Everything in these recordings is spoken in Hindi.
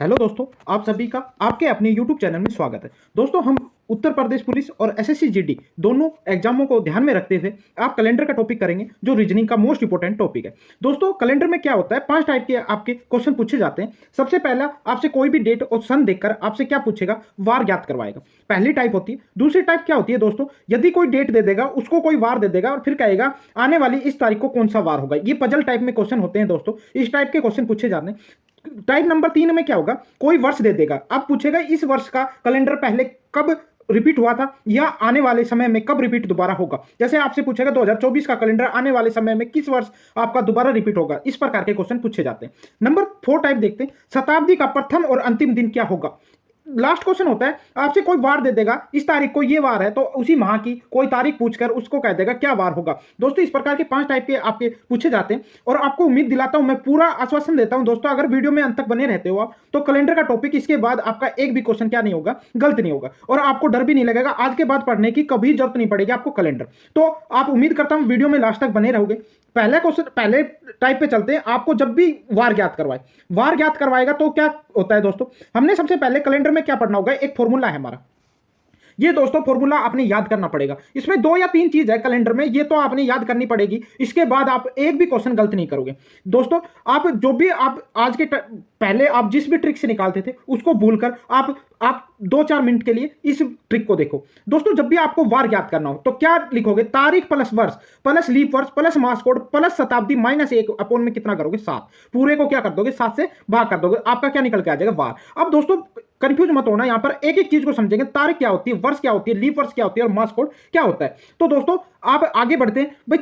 हेलो दोस्तों, आप सभी का आपके अपने YouTube चैनल में स्वागत है। दोस्तों, हम उत्तर प्रदेश पुलिस और एसएससी जीडी दोनों एग्जामों को ध्यान में रखते हुए आप कैलेंडर का टॉपिक करेंगे, जो रीजनिंग का मोस्ट इंपोर्टेंट टॉपिक है। दोस्तों, कैलेंडर में क्या होता है, 5 टाइप के आपके क्वेश्चन पूछे जाते हैं। सबसे पहला, आपसे कोई भी डेट और सन देखकर आपसे क्या पूछेगा, वार ज्ञात करवाएगा। पहली टाइप होती है। दूसरी टाइप क्या होती है दोस्तों, यदि कोई डेट दे देगा, उसको कोई वार दे देगा और फिर कहेगा आने वाली इस तारीख को कौन सा वार होगा। ये पजल टाइप में क्वेश्चन होते हैं दोस्तों, इस टाइप के क्वेश्चन पूछे जाते हैं। टाइप नंबर 3 में क्या होगा, कोई वर्ष दे देगा, अब पूछेगा इस वर्ष का कैलेंडर पहले कब रिपीट हुआ था या आने वाले समय में कब रिपीट दोबारा होगा। जैसे आपसे पूछेगा 2024 का कैलेंडर आने वाले समय में किस वर्ष आपका दोबारा रिपीट होगा। इस प्रकार के क्वेश्चन पूछे जाते हैं। नंबर 4 टाइप देखते हैं, शताब्दी का प्रथम और अंतिम दिन क्या होगा। लास्ट क्वेश्चन होता है, आपसे कोई वार दे देगा, इस तारीख को ये वार है, तो उसी माह की कोई तारीख पूछकर उसको कह देगा क्या वार होगा। दोस्तों, इस प्रकार के 5 टाइप के आपके पूछे जाते हैं और आपको उम्मीद दिलाता हूं, मैं पूरा आश्वासन देता हूं दोस्तों, अगर वीडियो में अंत तक बने रहते हो आप, तो कैलेंडर का टॉपिक इसके बाद आपका एक भी क्वेश्चन क्या नहीं होगा, गलत नहीं होगा और आपको डर भी नहीं लगेगा। आज के बाद पढ़ने की कभी जरूरत नहीं पड़ेगी आपको कैलेंडर। तो आप उम्मीद करता हूं वीडियो में लास्ट तक बने रहोगे। पहले क्वेश्चन, पहले टाइप पे चलते हैं। आपको जब भी वार ज्ञात करवाएगा तो क्या होता है दोस्तों, हमने सबसे पहले कैलेंडर में क्या पढ़ना होगा, एक फॉर्मूला है हमारा। ये दोस्तों फॉर्मूला आपने याद करना पड़ेगा। इसमें 2 या 3 चीज है कैलेंडर में, ये तो आपने याद करनी पड़ेगी। इसके बाद आप एक भी क्वेश्चन गलत नहीं करोगे दोस्तों। आप जो भी आप आज के पहले आप जिस भी ट्रिक से निकालते थे उसको भूलकर आप 2-4 मिनट के लिए इस ट्रिक को देखो दोस्तों। जब भी आपको वार ज्ञात करना हो तो क्या लिखोगे, तारीख प्लस वर्ष प्लस लीप वर्ष प्लस मास कोड प्लस शताब्दी माइनस 1 अपॉन में कितना करोगे, 7। पूरे को क्या कर दोगे, 7 से भाग कर दोगे, आपका क्या निकल के आ जाएगा, वार। अब दोस्तों कंफ्यूज मत होना, यहां पर एक एक चीज को समझेंगे। तारीख क्या होती है, वर्ष क्या होती है, लीप वर्ष क्या होती है और मास कोड क्या होता है। तो दोस्तों आप आगे बढ़ते हैं। भाई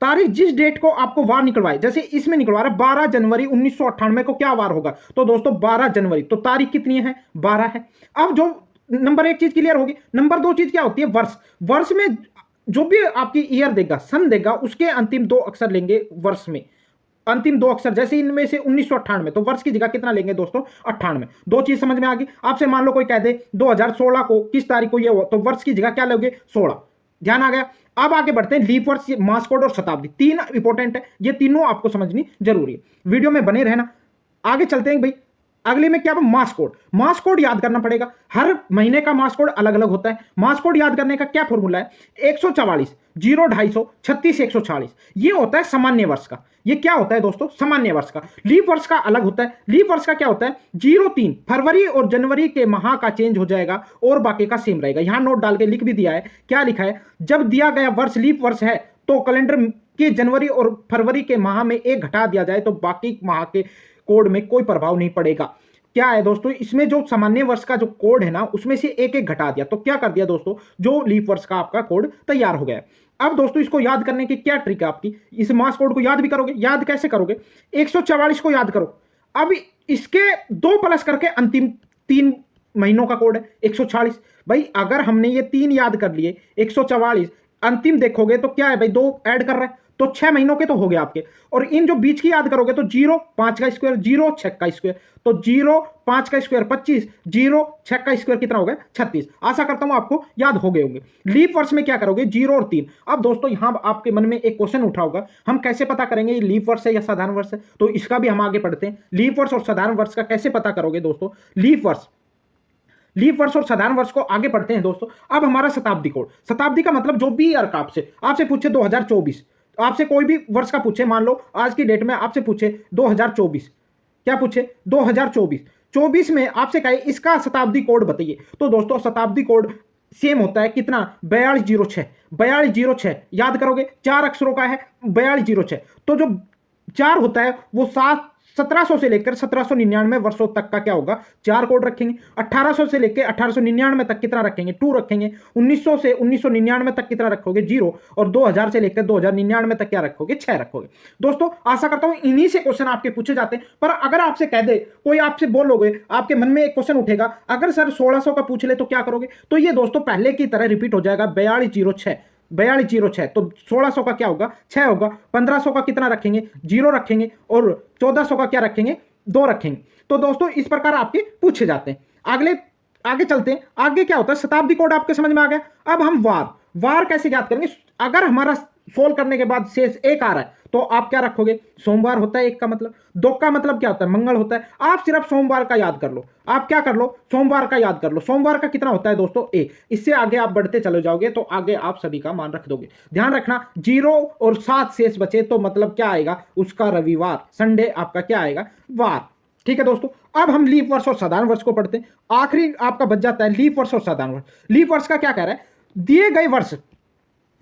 तारीख जिस डेट को आपको वार निकलवाए, जैसे इसमें निकलवा रहा 12 जनवरी 1998 को क्या वार होगा, तो दोस्तों 12 जनवरी। तो तारीख कितनी है, 12 है। अब जो नंबर 1 चीज क्लियर होगी। नंबर 2 चीज क्या होती है, वर्ष में जो भी आपकी ईयर देगा, सन देगा, उसके अंतिम 2 अक्षर लेंगे वर्ष में, अंतिम 2 अक्षर। जैसे इनमें से 1998, तो वर्ष की जगह कितना लेंगे दोस्तों, 98। 2 चीज समझ में आ गई। आपसे मान लो कोई कह दे 2016 को किस तारीख को ये हो, तो वर्ष की जगह क्या लोगे, 16। ध्यान आ गया। अब आगे बढ़ते हैं, लीप वर्ष, मास कोड और शताब्दी, 3 इंपॉर्टेंट है, ये तीनों आपको समझनी जरूरी है। वीडियो में बने रहना। आगे चलते हैं भाई, अगले में क्या, मास कोड याद करना पड़ेगा। हर महीने का मास कोड अलग अलग होता है। मास कोड याद करने का क्या फॉर्मूला है, 144 0 250 36 140। ये होता है सामान्य वर्ष का। ये क्या होता है दोस्तों, सामान्य वर्ष का। लीप वर्ष का अलग होता है। लीप वर्ष का क्या होता है, 03 फरवरी और जनवरी के माह का चेंज हो जाएगा और बाकी का सेम रहेगा। यहां नोट डाल के लिख भी दिया है, क्या लिखा है, जब दिया गया वर्ष लीप वर्ष है तो कैलेंडर के जनवरी और फरवरी के माह में 1 घटा दिया जाए तो बाकी माह के कोड में कोई प्रभाव नहीं पड़ेगा। क्या है दोस्तों, इसमें जो सामान्य वर्ष का जो कोड है ना, उसमें से एक घटा दिया, तो क्या कर दिया दोस्तों, जो लीप वर्ष का आपका कोड तैयार हो गया। अब दोस्तों इसको याद करने की क्या ट्रिक है आपकी, इस मास कोड को याद भी करोगे। याद कैसे करोगे, 144 को याद करो। अब इसके 2 प्लस करके अंतिम 3 महीनों का कोड है 140। भाई अगर हमने ये 3 याद कर लिए, 144 अंतिम देखोगे तो क्या है भाई, 2 ऐड कर रहा है, तो 6 महीनों के तो हो गए आपके। और इन जो बीच की याद करोगे तो 0 5 का स्क्वायर, 0 6 का स्क्वायर, तो 0 5 का स्क्वायर 25, 0 6 का स्क्वायर कितना हो गया, 36। आशा करता हूं आपको याद हो गए होंगे। लीप वर्ष में क्या करोगे, 0 और 3। अब दोस्तों यहां आपके मन में एक क्वेश्चन उठा होगा, हम कैसे पता करेंगे ये लीप वर्ष है या साधारण वर्ष है, तो इसका भी हम आगे पढ़ते हैं। लीप वर्ष और साधारण वर्ष का कैसे पता करोगे दोस्तों, लीप वर्ष और साधारण वर्ष को आगे पढ़ते हैं दोस्तों। अब हमारा शताब्दी कोड, शताब्दी का मतलब जो भी ईयर का आपसे पूछे 2024, आपसे कोई भी वर्ष का पूछे, मान लो आज की डेट में आपसे पूछे 2024, क्या पूछे 2024 में आपसे कहे इसका शताब्दी कोड बताइए, तो दोस्तों शताब्दी कोड सेम होता है कितना, 4206 याद करोगे, 4 अक्षरों का है 4206। तो जो 4 होता है वो 1700 से लेकर 1799 वर्षों तक का क्या होगा, 4 कोड रखेंगे। 1800 से लेकर 1899 तक कितना रखेंगे, 2 रखेंगे। 1900 से 1999 तक कितना रखोगे, 0। और 2000 से लेकर 2099 तक क्या रखोगे, 6 रखोगे। दोस्तों आशा करता हूं इन्हीं से क्वेश्चन आपके पूछे जाते हैं। पर अगर आपसे कह दे, कोई आपसे बोलोगे, आपके मन में एक क्वेश्चन उठेगा, अगर सर 1600 का पूछ ले तो क्या करोगे, तो ये दोस्तों पहले की तरह रिपीट हो जाएगा, 4206। तो 1600 का क्या होगा, 6 होगा। 1500 का कितना रखेंगे, 0 रखेंगे। और 1400 का क्या रखेंगे, 2 रखेंगे। तो दोस्तों इस प्रकार आपके पूछे जाते हैं। आगे चलते हैं। आगे क्या होता है, शताब्दी कोड आपके समझ में आ गया। अब हम वार कैसे याद करेंगे। अगर हमारा सोल्व करने के बाद शेष एक आ रहा है तो आप क्या रखोगे, सोमवार होता है एक का मतलब, दो का मतलब क्या होता है, मंगल होता है। आप सिर्फ सोमवार का याद कर लो, आप क्या कर लो, सोमवार का याद कर लो। सोमवार का कितना होता है दोस्तों, एक। इससे आगे आप बढ़ते चले जाओगे तो आगे आप सभी का मान रख दोगे। ध्यान रखना 0 और 7 शेष बचे तो मतलब क्या आएगा, उसका रविवार, संडे आपका क्या आएगा, वार। ठीक है दोस्तों, अब हम लीप वर्ष और साधारण वर्ष को पढ़ते हैं। आखिरी आपका बच जाता है लीप वर्ष और साधारण वर्ष। लीप वर्ष का क्या कह रहा है, दिए गए वर्ष,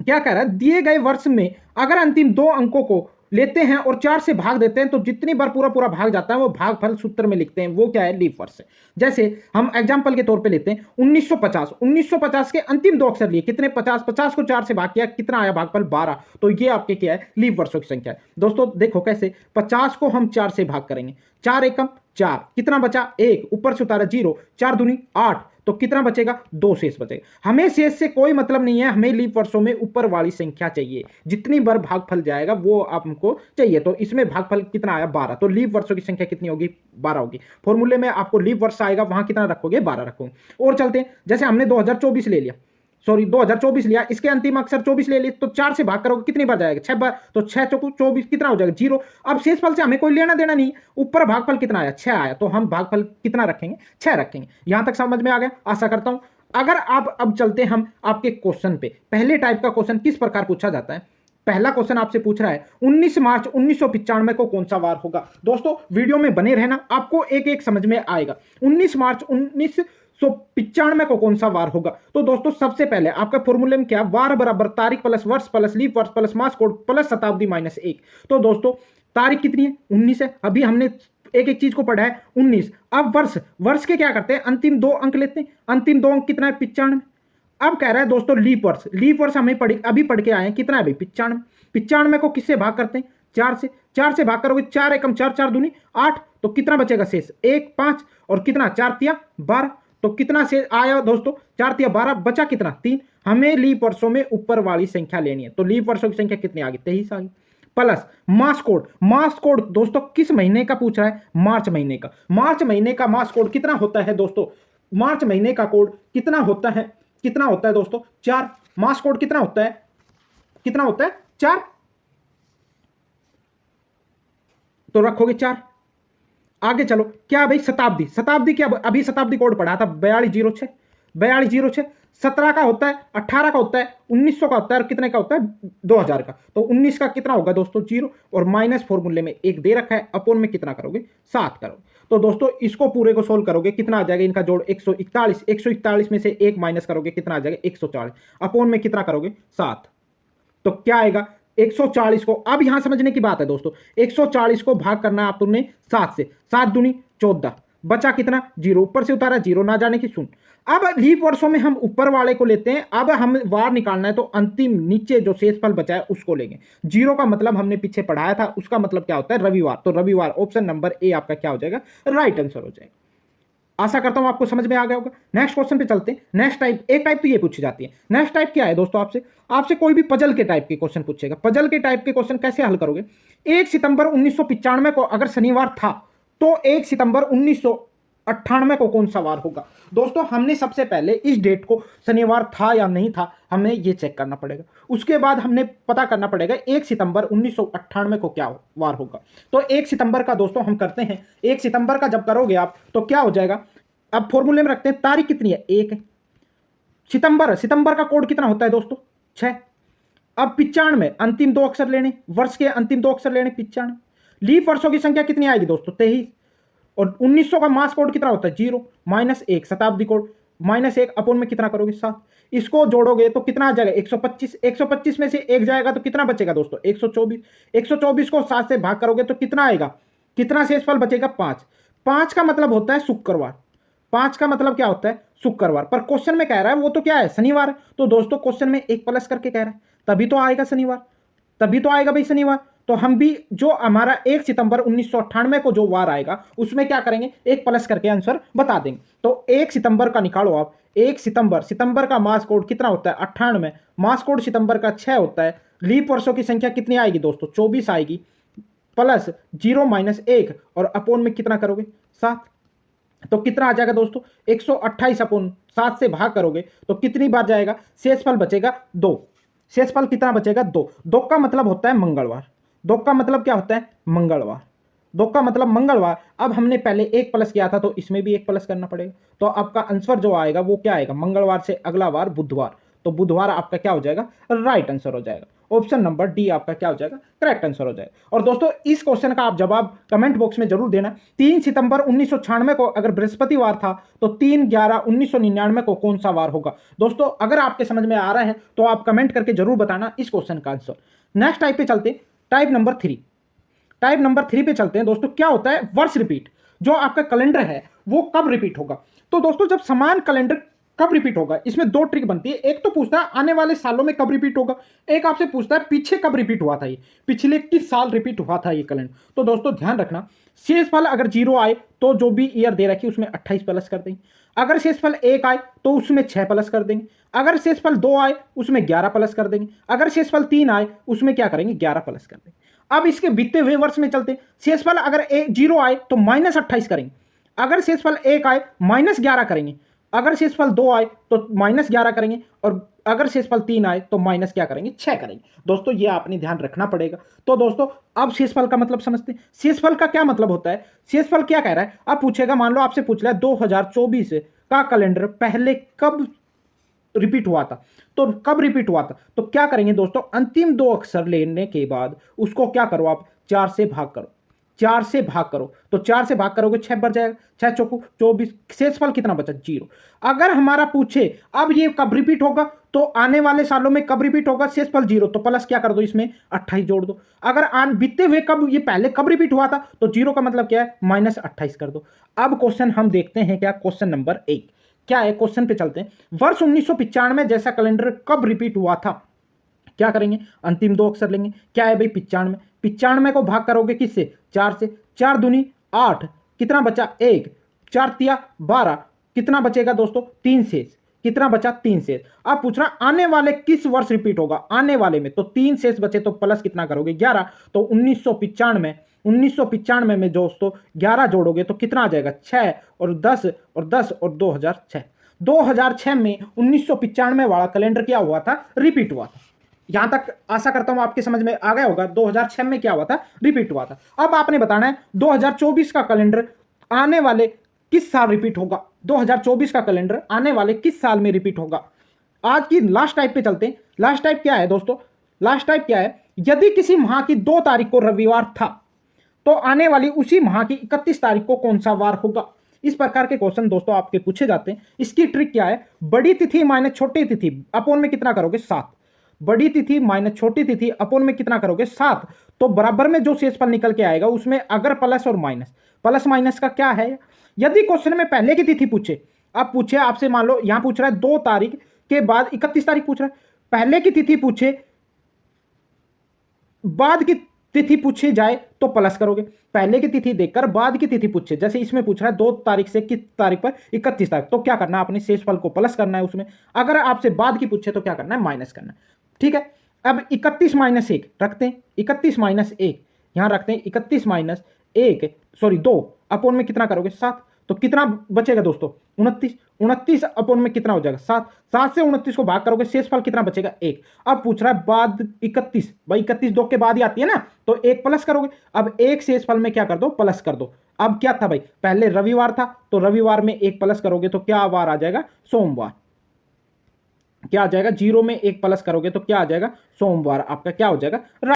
क्या कह रहा है, दिए गए वर्ष में अगर अंतिम 2 अंकों को लेते हैं और 4 से भाग देते हैं तो जितनी बार पूरा पूरा भाग जाता है वो भागफल सूत्र में लिखते हैं, वो क्या है, लीप वर्ष है। जैसे हम एग्जांपल के तौर पे लेते हैं 1950। 1950 के अंतिम 2 अक्षर लिए, कितने, 50। 50 को 4 से भाग किया, कितना आया भागफल, 12। तो ये आपके क्या है, लीप वर्षों की संख्या है। दोस्तों देखो कैसे, 50 को हम 4 से भाग करेंगे, 4 एकम 4, कितना बचा, 1, ऊपर से उतारा 0, 4 दूनी 8, तो कितना बचेगा, 2 शेष बचेगा। हमें शेष से कोई मतलब नहीं है, हमें लीप वर्षों में ऊपर वाली संख्या चाहिए, जितनी बार भागफल जाएगा वो आपको चाहिए। तो इसमें भागफल कितना आया, 12। तो लीप वर्षों की संख्या कितनी होगी, 12 होगी। फॉर्मूले में आपको लीप वर्ष आएगा, वहां कितना रखोगे, 12 रखोगे। और चलते हैं, जैसे हमने 2024 ले लिया, सॉरी 2024 लिया, इसके अंतिम अक्षर 24 ले लिए, तो 4 से भाग करोगे कितनी बार जाएगा, 6 बार। तो 6 चौको 24, कितना हो जाएगा, 0। अब शेष फल से हमें कोई लेना देना नहीं, ऊपर भागफल कितना आया, 6 आया, तो हम भागफल कितना रखेंगे, 6 रखेंगे। यहां तक समझ में आ गया, आशा करता हूं। अगर आप अब चलते हैं हम आपके क्वेश्चन पे, पहले टाइप का क्वेश्चन किस प्रकार पूछा जाता है। पहला क्वेश्चन आपसे पूछ रहा है 19 मार्च 1995 को कौन सा वार होगा। दोस्तों वीडियो में बने रहना, आपको एक एक समझ में आएगा। 19 मार्च 1995 को कौन सा वार होगा। तो दोस्तों सबसे पहले आपका फॉर्मूले में क्या, वार बराबर तारीख प्लस वर्ष प्लस लीप वर्ष प्लस मास कोड प्लस शताब्दी माइनस 1। तो दोस्तों तारीख कितनी है, 19 है। अभी हमने एक एक चीज को पढ़ा है, 19। अब वर्ष, वर्ष के क्या करते हैं, अंतिम 2 अंक लेते हैं। अंतिम 2 अंक कितना है, 95। अब कह रहा है दोस्तों लीप वर्ष, लीप वर्ष हमें अभी पढ़ के आए हैं, कितना है भाई, 95। 95 को किससे भाग करते हैं, 4 से। 4 से भाग करोगे, 4 एकम 4, 4 दूनी 8, तो कितना बचेगा शेष, 1, 5, और कितना, 4 तिया 12। तो कितना शेष आया दोस्तों, 4 तिया 12, बचा कितना, 3। हमें लीप वर्षों में ऊपर वाली संख्या लेनी है, तो लीप वर्षों की संख्या कितनी आ गई, 23 आ गई। प्लस मास कोड, मास कोड दोस्तों किस महीने का पूछ रहा है, मार्च महीने का। मार्च महीने का मास कोड कितना होता है दोस्तों, मार्च महीने का कोड कितना होता है, कितना होता है दोस्तों, 4। मास कोड कितना होता है, कितना होता है, 4। तो रखोगे 4। आगे चलो, क्या भाई, शताब्दी, शताब्दी क्या, अभी शताब्दी कोड पढ़ा था 4206, 4206। 17 का होता है, 18 का होता है, 1900 का होता है, और कितने का होता है, 2000 का। तो 19 का कितना होगा दोस्तों, 0, और माइनस फॉर्मूले में 1 दे रखा है, अपोन में कितना करोगे, 7 करोगे। तो दोस्तों इसको पूरे को सोल्व करोगे, कितना आ जाएगा, इनका जोड़ 141, 141 में से 1 माइनस करोगे, कितना आ जाएगा, 140, अपोन में कितना करोगे, 7। तो क्या आएगा, 140 को, अब यहां समझने की बात है दोस्तों, 140 को भाग करना है आप तुमने 7 से, 7 दूनी 14, बचा कितना, 0, ऊपर से उतारा 0, ना जाने की सुन। अब लीप वर्षों में हम ऊपर वाले को लेते हैं, अब हम वार निकालना है तो अंतिम नीचे जो शेषफल बचा है उसको लेंगे। 0 का मतलब हमने पीछे पढ़ाया था, उसका मतलब क्या होता है, रविवार। तो रविवार, ऑप्शन नंबर ए आपका क्या हो जाएगा, राइट आंसर हो जाएगा। आशा करता हूं आपको समझ में आ गया होगा। नेक्स्ट क्वेश्चन पे चलते हैं। नेक्स्ट टाइप, एक टाइप तो ये पूछी जाती है, नेक्स्ट टाइप क्या है दोस्तों, आपसे आपसे कोई भी पजल के टाइप के क्वेश्चन पूछेगा। पजल के टाइप के क्वेश्चन कैसे हल करोगे, 1 सितंबर 1995 को अगर शनिवार था तो 1 सितंबर 1998 को कौन सा वार होगा। दोस्तों हमने सबसे पहले इस डेट को शनिवार था या नहीं था हमें ये चेक करना पड़ेगा, उसके बाद हमने पता करना पड़ेगा 1 सितंबर 1998 को क्या वार होगा। तो 1 सितंबर का दोस्तों हम करते हैं, 1 सितंबर का जब करोगे आप तो क्या हो जाएगा, अब फॉर्मूले में रखते हैं, तारीख कितनी है, 1 है। सितंबर, सितंबर का कोड कितना होता है दोस्तों, 6। अब 95 अंतिम 2 अक्षर लेने, वर्ष के अंतिम 2 अक्षर लेने, 95। लीप वर्षों की संख्या कितनी आएगी दोस्तों, 23। और 1900 का मास कोड कितना होता है, 0, -1 शताब्दी कोड, -1 अपोन में कितना करोगे, 7। इसको जोड़ोगे तो कितना आ जाएगा, 125। 125 में से 1 जाएगा तो कितना बचेगा दोस्तों, 124। 124 को 7 से भाग करोगे तो कितना आएगा, कितना शेषफल बचेगा, 5। 5 का मतलब होता है शुक्रवार, 5 का मतलब क्या होता है, शुक्रवार। पर क्वेश्चन में कह रहा है वो तो क्या है, शनिवार। तो दोस्तों क्वेश्चन में 1 प्लस करके कह रहा है, तभी तो आएगा शनिवार, तभी तो आएगा भाई शनिवार। तो हम भी जो हमारा 1 सितंबर 1998 को जो वार आएगा उसमें क्या करेंगे, 1 प्लस करके आंसर बता देंगे। तो 1 सितंबर का निकालो आप, 1 सितंबर, सितंबर का मास कोड कितना होता है, 98। मास कोड सितंबर का 6 होता है। लीप वर्षों की संख्या कितनी आएगी दोस्तों, 24 आएगी, प्लस 0 -1, और अपोन में कितना करोगे, 7। तो कितना आ जाएगा दोस्तों, 128 अपोन 7 से भाग करोगे तो कितनी बार जाएगा, शेषफल बचेगा 2। शेषफल कितना बचेगा 2। 2 का मतलब होता है मंगलवार। 2 का मतलब क्या होता है मंगलवार। 2 का मतलब मंगलवार। अब हमने पहले 1 प्लस किया था तो इसमें भी 1 प्लस करना पड़ेगा। तो आपका आंसर जो आएगा वो क्या आएगा, मंगलवार से अगला वार बुधवार। तो बुधवार आपका क्या हो जाएगा, राइट आंसर हो जाएगा। ऑप्शन नंबर डी आपका क्या हो जाएगा, करेक्ट आंसर हो जाएगा। और दोस्तों इस क्वेश्चन का आप जवाब कमेंट बॉक्स में जरूर देना। 3 सितंबर 1996 को अगर बृहस्पतिवार था तो 3/11/1999 को कौन सा वार होगा। दोस्तों अगर आपके समझ में आ रहा है तो आप कमेंट करके जरूर बताना इस क्वेश्चन का आंसर। नेक्स्ट टाइप पे चलते, टाइप नंबर 3। टाइप नंबर 3 पे चलते हैं दोस्तों। क्या होता है वर्ष रिपीट। जो आपका कैलेंडर है वो कब रिपीट होगा। तो दोस्तों जब समान कैलेंडर कब रिपीट होगा, इसमें 2 ट्रिक बनती है। एक तो पूछता है आने वाले सालों में कब रिपीट होगा, एक आपसे पूछता है पीछे कब रिपीट हुआ था, ये पिछले किस साल रिपीट हुआ था ये कैलेंडर। तो दोस्तों ध्यान रखना, शेषफल अगर 0 आए तो जो भी ईयर दे रखी उसमें 28 प्लस कर देंगे। अगर शेषफल 1 आए तो उसमें 6 प्लस कर देंगे। अगर शेषफल 2 आए उसमें 11 प्लस कर देंगे। अगर शेषफल 3 आए उसमें क्या करेंगे, 11 प्लस कर देंगे। अब इसके बीते हुए वर्ष में चलते, शेषफल अगर 0 आए तो -28 करेंगे। अगर शेषफल 1 आए -11 करेंगे। अगर शेषफल 2 आए तो -11 करेंगे। और अगर शेषफल 3 आए तो माइनस क्या करेंगे, 6 करेंगे। दोस्तों ये आपने ध्यान रखना पड़ेगा। तो दोस्तों अब शेषफल का मतलब समझते हैं। शेषफल का क्या मतलब होता है, शेषफल क्या कह रहा है। अब पूछेगा, मान लो आपसे पूछ रहा है 2024 का कैलेंडर पहले कब रिपीट हुआ था, तो कब रिपीट हुआ था। तो क्या करेंगे दोस्तों, अंतिम 2 अक्षर लेने के बाद उसको क्या करो आप, 4 से भाग करो। 4 से भाग करो तो 4 से भाग करोगे 6 बढ़ जाएगा, 6 चौको 24। शेषफल कितना बचा, 0। अगर हमारा पूछे अब ये कब रिपीट होगा, तो आने वाले सालों में कब रिपीट होगा, शेषफल 0 तो प्लस क्या कर दो, इसमें 28 जोड़ दो। अगर बीते हुए कब, ये पहले कब रिपीट हुआ था, तो 0 का मतलब क्या है, -28 कर दो। अब क्वेश्चन हम देखते हैं क्या, क्वेश्चन नंबर 1 क्या है। क्वेश्चन पे चलते हैं। वर्ष 1995 जैसा कैलेंडर कब रिपीट हुआ था। क्या करेंगे, अंतिम 2 अक्षर लेंगे। क्या है भाई, 95। 95 को भाग करोगे किससे, 4 से। 4 दूनी 8, कितना बचा 1, 4 तिया 12, कितना बचेगा दोस्तों, 3 शेष। कितना बचा, 3 शेष। अब पूछ रहा आने वाले किस वर्ष रिपीट होगा, आने वाले में। तो 3 शेष बचे तो प्लस कितना करोगे, 11। तो 1995 में दोस्तों 11 जोड़ोगे तो कितना आ जाएगा, 6 और 10 और 10 और 2006। 2006 में 1995 वाला कैलेंडर क्या हुआ था, रिपीट हुआ था। यहां तक आशा करता हूं आपके समझ में आ गया होगा। 2006 में क्या हुआ था, रिपीट हुआ था। अब आपने बताना है 2024 का कैलेंडर आने वाले किस साल रिपीट होगा। 2024 का कैलेंडर आने वाले किस साल में रिपीट होगा। आज की लास्ट टाइप पे चलते हैं। लास्ट टाइप क्या है दोस्तों, लास्ट टाइप क्या है, यदि किसी माह की 2 तारीख को रविवार था तो आने वाली उसी माह की 31 तारीख को कौन सा वार होगा। इस प्रकार के क्वेश्चन दोस्तों आपके पूछे जाते हैं। इसकी ट्रिक क्या है, बड़ी तिथि माइनस छोटी तिथि अपोन में कितना करोगे, 7। बड़ी तिथि माइनस छोटी तिथि अपोन में कितना करोगे, 7। तो बराबर में जो शेषफल निकल के आएगा उसमें अगर प्लस और माइनस, प्लस माइनस का क्या है। यदि क्वेश्चन में पहले की तिथि पूछे, अब पूछे आपसे, मान लो यहां पूछ रहा है 2 तारीख के बाद 31 तारीख पूछ रहा है, पहले की तिथि पूछे बाद की तिथि पूछी जाए तो प्लस करोगे। पहले की तिथि देखकर बाद की तिथि पूछे, जैसे इसमें पूछ रहा है 2 तारीख से किस तारीख पर, 31 तारीख, तो क्या करना है, अपने शेषफल को प्लस करना है उसमें। अगर आपसे बाद की पूछे तो क्या करना है, माइनस करना है। ठीक है, अब 31 माइनस 1 रखते हैं। 31 माइनस 1 यहां रखते हैं। 31 माइनस 1 सॉरी 2 अपोन में कितना करोगे, 7। तो कितना बचेगा दोस्तों, 29। 29 अपोन में कितना हो जाएगा, 7। 7 से 29 को भाग करोगे, शेषफल कितना बचेगा, 1। अब पूछ रहा है बाद 31, भाई 31 2 के बाद ही आती है ना, तो 1 प्लस करोगे। अब 1 शेषफल में क्या कर दो, प्लस कर दो। अब क्या था भाई, पहले रविवार था तो रविवार में 1 प्लस करोगे तो क्या वार आ जाएगा, सोमवार। क्या आ जाएगा, 0 में 1 प्लस करोगे तो क्या आ जाएगा, सोमवार आपका क्या हो जाएगा।